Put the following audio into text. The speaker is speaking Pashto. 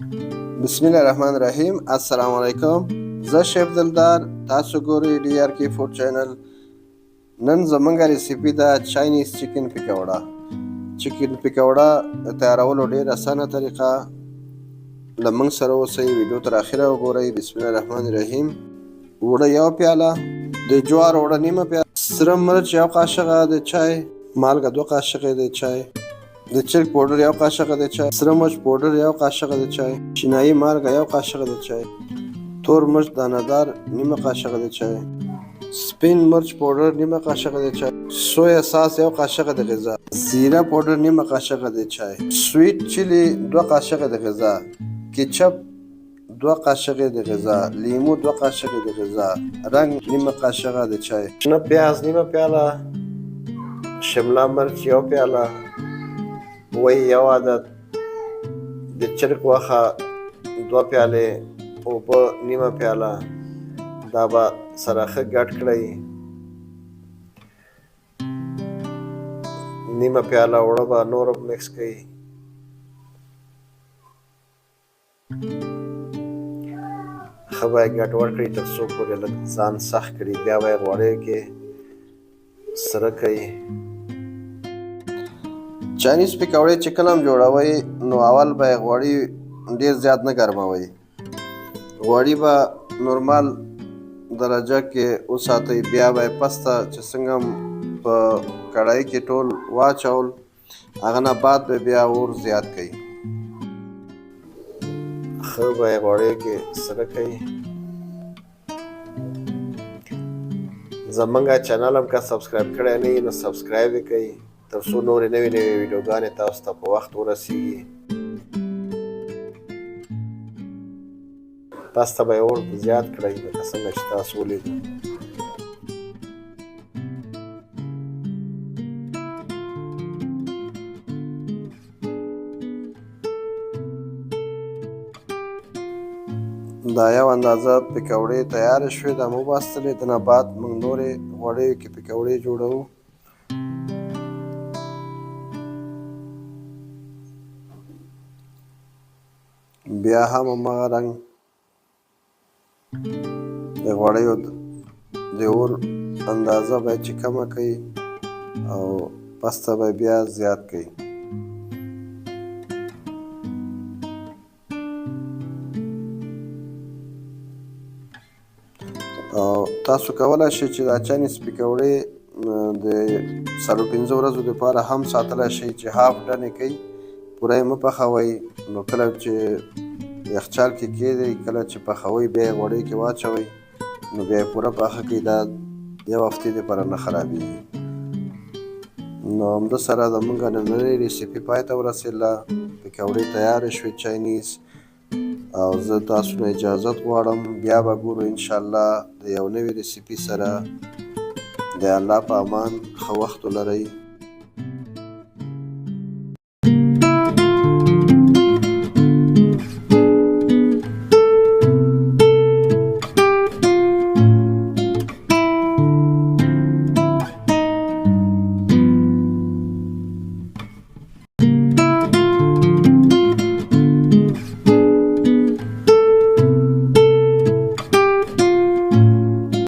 بسم الله الرحمن الرحیم. السلام علیکم. زه شیف دلدار، تاسو ګورئ DRK فوډ چینل. نن زمونږ ریسیپي ده چاینیز چکن پکوړه. چکن پکوړه تیارولو ډېر اسانه طریقه. له موږ سره اوسئ، ویډیو تر اخره وګورئ. بسم الله الرحمن الرحیم. اوړه یو پیاله، د جوار اوړه نیمه پیاله، سره مرچ یو قاشقه د چای، مالګه 2 قاشقې د چای، د چرګ پوډر یو قاشقه د چای، سره مرچ پوډر یو قاشقه د چای، چینایي مالګه یو قاشقه د چای، تور مرچ دانه‌دار نیمه قاشقه د چای، سپین مرچ پوډر نیمه قاشقه د چای، سویا ساس یو قاشقه د غذا، زیره پوډر نیمه قاشقه د چای، سویټ چیلی 2 قاشقه د غذا، کیچپ 2 قاشقې د غذا، لیمو 2 قاشقې د غذا، رنګ نیمه قاشقه د چای، شنه پیاز نیمه پیاله، شملا مرچ یو پیاله، وی یو عدد، د چرګ غوښه 2 پیالې، اوبه نیمه پیاله. دا به سره ښه ګډ کړئ. نیمه پیاله اوړه به نور مکس کړئ. ښه به یې ګډ وکړئ تر څو پورې لږ ځان سخت کړي. بیا به یې غوړیو کې سره کړئ. چاینیز پکوړې چې کله هم جوړوئ نو اول به یې غوړي ډېر زیات نه ګرموئ. غوړي به نورمال درجه کې وساتئ. بیا به یې پسته چې څنګه په کړایي کې ټول واچول، هغه نه بعد به بیا اور زیات کړئ. ښه به یې غوړیو کې سره کړئ. زمونږ چینل هم که سبسکرایب کړی نه وي نو سبسکرایب یې کړئ تر څو نورې نوې ویډیوګانې تاسو ته په وخت ورسیږي. پسته به یې اور زیات کړئ لکه څنګه چې تاسو ولیدل. دا یو اندازه پکوړې تیارې شوې، دا مو باسطلې. د نه بعد موږ نورې غوړیو کې پکوړې جوړوو. بیا هم هماغه رنګ د غوړیو د اور اندازه باید چې کمه کړئ او پسته به بیا زیات کړئ. او تاسو کولی شئ چې دا چاینیز پکوړې د 4-5 ورځو دپاره هم ساتلی شئ چې هاف ډنې کوئ. پوره یې مه پخوئ. نو کله چې یخچال کې کېږدئ، کله چې پخوئ بیا یې غوړیو کې واچوئ، نو بیا یې پوره پاخه کړئ. دا 1 هفتې دپاره نه خرابېږي. نو همده سره زمونږ نننۍ ریسیپي پای ته ورسېدله. پکوړې تیارې شوې چاینیز، او زه تاسو نه اجازت غواړم. بیا به ګورو انشاءالله د یو نوې ریسیپي سره. د الله په امان، ښه وخت ولرئ.